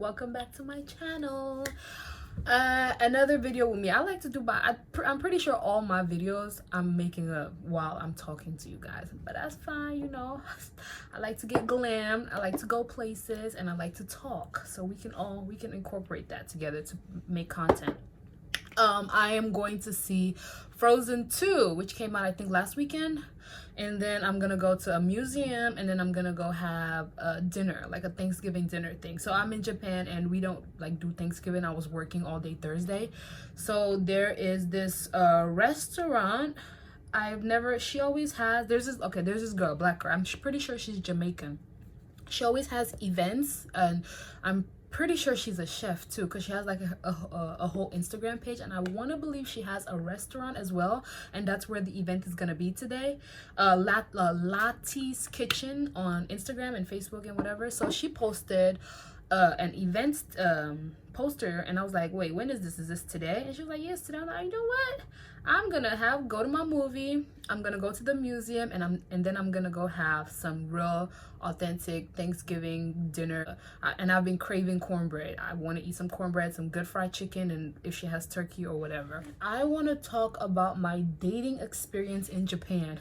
welcome back to my channel. Another video with me. I like to do I'm pretty sure all my videos I'm making up while I'm talking to you guys, but that's fine, you know. I like to get glam, I like to go places, and I like to talk, so we can incorporate that together to make content. I am going to see Frozen 2, which came out I think last weekend, and then I'm gonna go to a museum, and then I'm gonna go have a dinner, like a Thanksgiving dinner thing. So I'm in Japan and we don't like do Thanksgiving. I was working all day Thursday, so there is this restaurant she always has, there's this girl, black girl, I'm pretty sure she's Jamaican. She always has events, and I'm pretty sure she's a chef too, because she has like a whole Instagram page, and I want to believe she has a restaurant as well, and that's where the event is gonna be today. Latti's Kitchen on Instagram and Facebook and whatever. So she posted an event poster, and I was like, wait, when is this? Is this today? And she was like, yes, today. I'm like, you know what, I'm gonna go to my movie, I'm gonna go to the museum, and then I'm gonna go have some real authentic Thanksgiving dinner. And I've been craving cornbread. I want to eat some cornbread, some good fried chicken, and if she has turkey or whatever. I want to talk about my dating experience in Japan.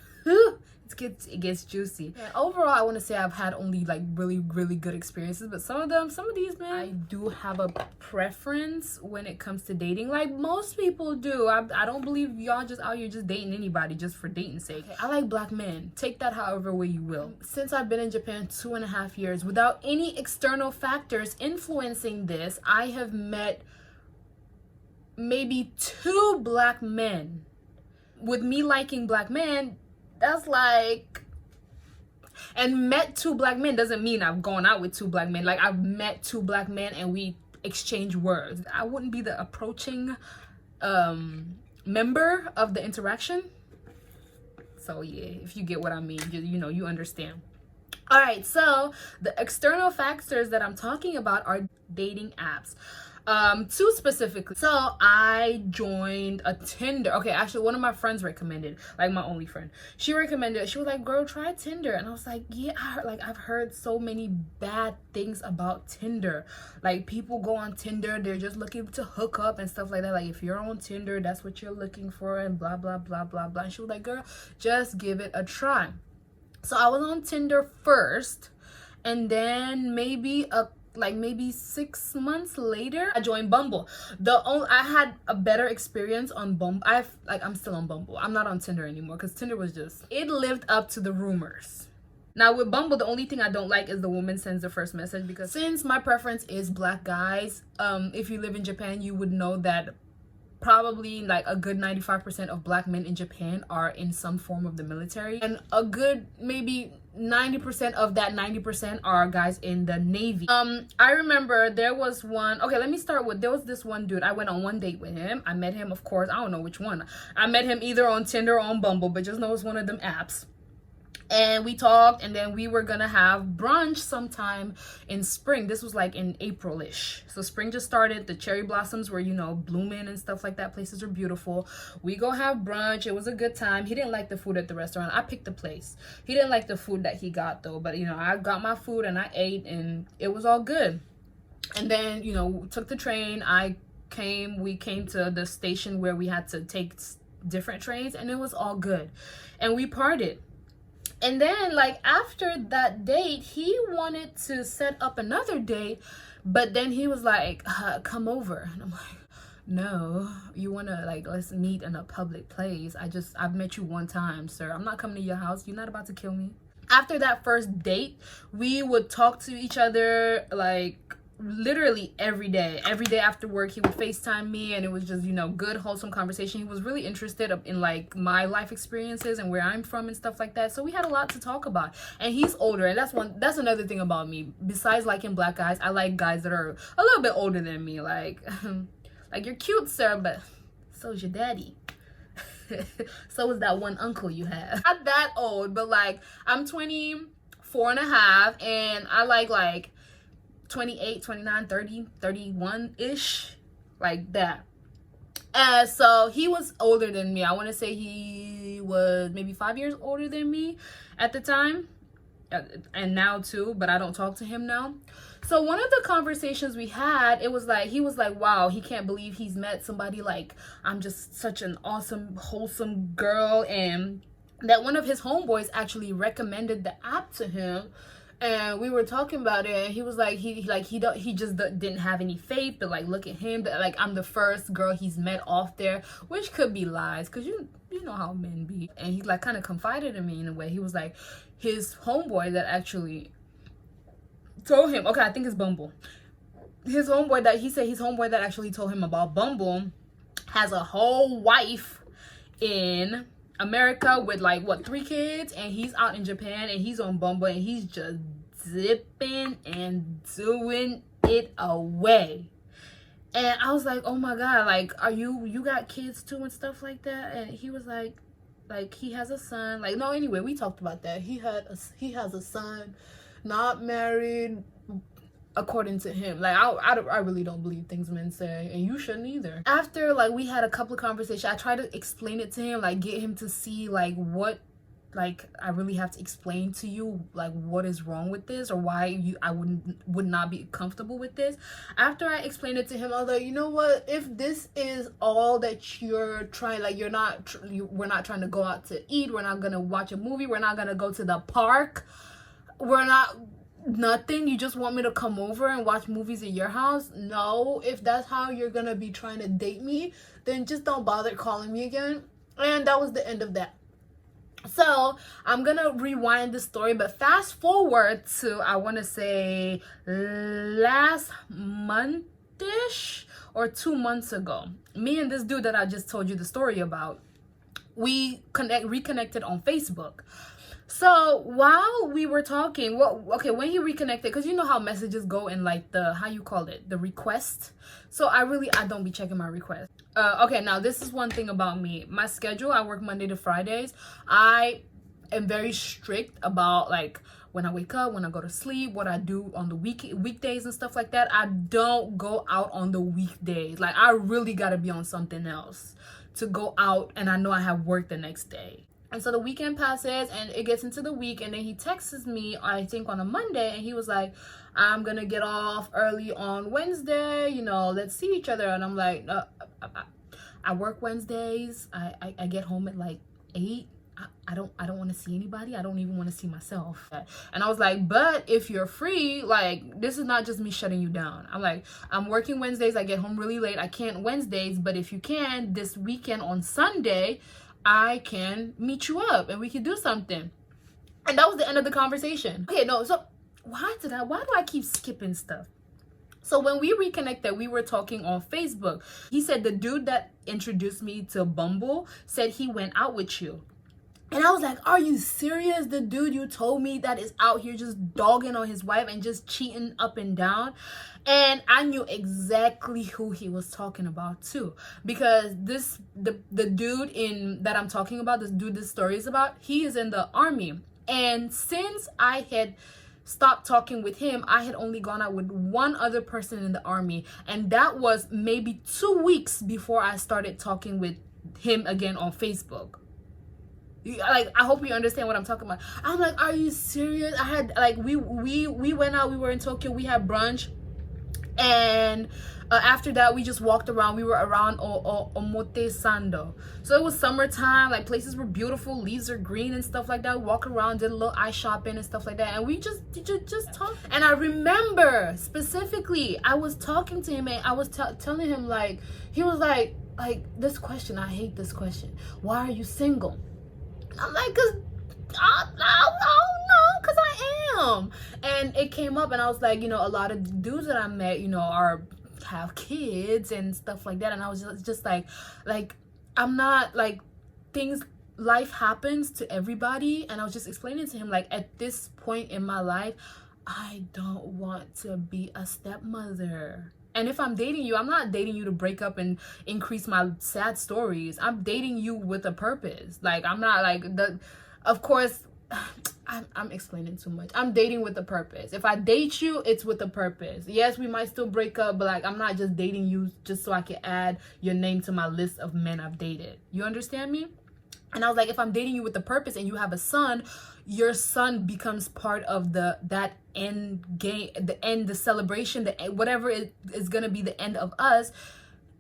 It gets juicy. And overall, I want to say I've had only like really good experiences, but some of these, man, I do have a preference when it comes to dating, like most people do. I don't believe y'all just out here just dating anybody just for dating's sake. I like black men. Take that however way you will. Since I've been in Japan 2.5 years, without any external factors influencing this, I have met maybe 2 black men. With me liking black men, that's like, and met 2 black men doesn't mean I've gone out with 2 black men. Like, I've met 2 black men and we exchange words. I wouldn't be the approaching member of the interaction. So yeah, if you get what I mean, you understand. All right, so the external factors that I'm talking about are dating apps. 2 specifically. So I joined a Tinder. Okay, actually one of my friends recommended, like my only friend, she recommended, she was like, girl, try Tinder. And I was like, yeah, I've heard so many bad things about Tinder. Like, people go on Tinder, they're just looking to hook up and stuff like that. Like, if you're on Tinder, that's what you're looking for, and blah blah blah blah blah. And she was like, girl, just give it a try. So I was on Tinder first, and then maybe 6 months later, I joined Bumble. I had a better experience on Bumble. I'm still on Bumble. I'm not on Tinder anymore, because Tinder was it lived up to the rumors. Now with Bumble, the only thing I don't like is the woman sends the first message, because since my preference is black guys, if you live in Japan, you would know that probably like a good 95% of black men in Japan are in some form of the military, and a good maybe 90% of that 90% are guys in the Navy. I remember there was this one dude. I went on one date with him. I met him, of course, I don't know which one. I met him either on Tinder or on Bumble, but just know it's one of them apps. And we talked, and then we were gonna have brunch sometime in spring. This was like in April-ish. So spring just started. The cherry blossoms were, blooming and stuff like that. Places are beautiful. We go have brunch. It was a good time. He didn't like the food at the restaurant. I picked the place. He didn't like the food that he got though. But, I got my food and I ate, and it was all good. And then, took the train. We came to the station where we had to take different trains, and it was all good. And we partied. And then, like, after that date, he wanted to set up another date, but then he was like, come over. And I'm like, no, you want to, like, let's meet in a public place. I've met you one time, sir. I'm not coming to your house. You're not about to kill me. After that first date, we would talk to each other, like, literally every day after work. He would FaceTime me, and it was just good wholesome conversation. He was really interested in like my life experiences and where I'm from and stuff like that, so we had a lot to talk about. And he's older, and that's another thing about me. Besides liking black guys, I like guys that are a little bit older than me. Like like, you're cute, sir, but so's your daddy. So is that one uncle you have. Not that old, but like, I'm 24 and a half, and I like 28, 29, 30, 31-ish, like that. So he was older than me. I want to say he was maybe 5 years older than me at the time. and now too, but I don't talk to him now. So one of the conversations we had, it was like, he was like, wow, he can't believe he's met somebody like, I'm just such an awesome, wholesome girl. And that one of his homeboys actually recommended the app to him. And we were talking about it, and he was like, he just didn't have any faith, but like, look at him, that like, I'm the first girl he's met off there, which could be lies, because you know how men be. And he like kind of confided in me in a way. He was like, his homeboy that actually told him, okay, I think it's Bumble. His homeboy that actually told him about Bumble has a whole wife in America with like, what, 3 kids, and he's out in Japan, and he's on Bumble, and he's just zipping and doing it away. And I was like, oh my god, like, are you got kids too and stuff like that? And he was like he has a son. Like, no, anyway, we talked about that. He has a son, not married, according to him. Like, I really don't believe things men say, and you shouldn't either. After like we had a couple of conversations, I tried to explain it to him, like get him to see like what, like, I really have to explain to you like what is wrong with this, or why I would not be comfortable with this. After I explained it to him, I was like, you know what, if this is all that you're trying, like, we're not trying to go out to eat, we're not gonna watch a movie, we're not gonna go to the park, we're not nothing, you just want me to come over and watch movies at your house? No, if that's how you're gonna be trying to date me, then just don't bother calling me again. And that was the end of that. So I'm gonna rewind the story, but fast forward to, I want to say, last month-ish or 2 months ago. Me and this dude that I just told you the story about, we reconnected on Facebook. So while we were talking, when he reconnected, because you know how messages go in like the, how you call it, the request. So I don't be checking my request. Okay, now this is one thing about me. My schedule, I work Monday to Fridays. I am very strict about like when I wake up, when I go to sleep, what I do on the weekdays and stuff like that. I don't go out on the weekdays. Like, I really gotta be on something else to go out, and I know I have work the next day. And so the weekend passes, and it gets into the week, and then he texts me, I think on a Monday, and he was like, I'm gonna get off early on Wednesday, you know, let's see each other. And I'm like, I work Wednesdays, I get home at like 8. I don't want to see anybody. I don't even want to see myself. And I was like, but if you're free, like, this is not just me shutting you down. I'm like, I'm working Wednesdays, I get home really late, I can't Wednesdays, but if you can, this weekend on Sunday, I can meet you up and we can do something. And that was the end of the conversation. Okay, no, so why do I keep skipping stuff? So when we reconnected, we were talking on Facebook. He said the dude that introduced me to Bumble said he went out with you. And I was like, are you serious? The dude you told me that is out here just dogging on his wife and just cheating up and down? And I knew exactly who he was talking about too. Because the dude that I'm talking about, this dude this story is about, he is in the army. And since I had stopped talking with him, I had only gone out with one other person in the army. And that was maybe 2 weeks before I started talking with him again on Facebook. Like, I hope you understand what I'm talking about. I'm like, are you serious? I had like, we went out, we were in Tokyo, we had brunch, and after that we just walked around. We were around Omotesando, so it was summertime, like places were beautiful, leaves are green and stuff like that. We walked around, did a little eye shopping and stuff like that, and we just talked. And I remember specifically, I was talking to him, and I was telling him, like, he was like this question, I hate this question, why are you single? I'm like, cause cause I am. And it came up, and I was like, you know, a lot of dudes that I met, you know, have kids and stuff like that. And I was just like I'm not like, life happens to everybody. And I was just explaining to him, like, at this point in my life, I don't want to be a stepmother. And if I'm dating you, I'm not dating you to break up and increase my sad stories. I'm dating you with a purpose. Like, I'm not like of course, I'm explaining too much. I'm dating with a purpose. If I date you, it's with a purpose. Yes, we might still break up, but like, I'm not just dating you just so I can add your name to my list of men I've dated. You understand me? And I was like, if I'm dating you with a purpose and you have a son, your son becomes part of that end game, the celebration, whatever it is going to be the end of us.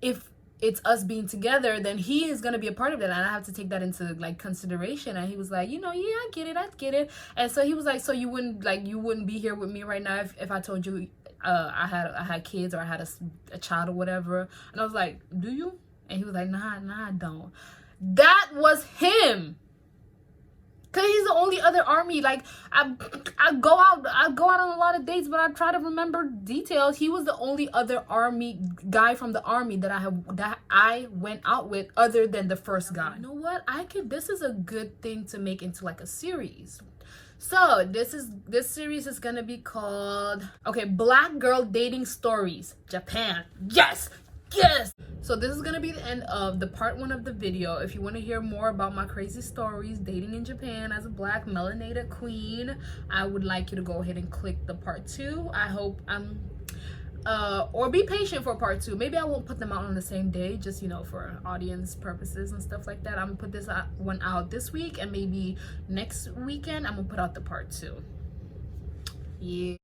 If it's us being together, then he is going to be a part of that, and I have to take that into like consideration. And he was like, yeah, I get it. And so he was like, so you wouldn't be here with me right now if I told you I had kids, or I had a child or whatever. And I was like, do you? And he was like, nah, I don't. That was him. Cause he's the only other army. Like I go out on a lot of dates, but I try to remember details. He was the only other army guy from the army that I went out with, other than the first guy. You know what? This is a good thing to make into like a series. So this series is gonna be called, okay, Black Girl Dating Stories, Japan. Yes. So this is gonna be the end of the part 1 of the video. If you want to hear more about my crazy stories dating in Japan as a black melanated queen, I would like you to go ahead and click the part 2. I hope or be patient for part 2. Maybe I won't put them out on the same day, just for audience purposes and stuff like that. I'm gonna put this one out this week, and maybe next weekend I'm gonna put out the part 2. Yeah.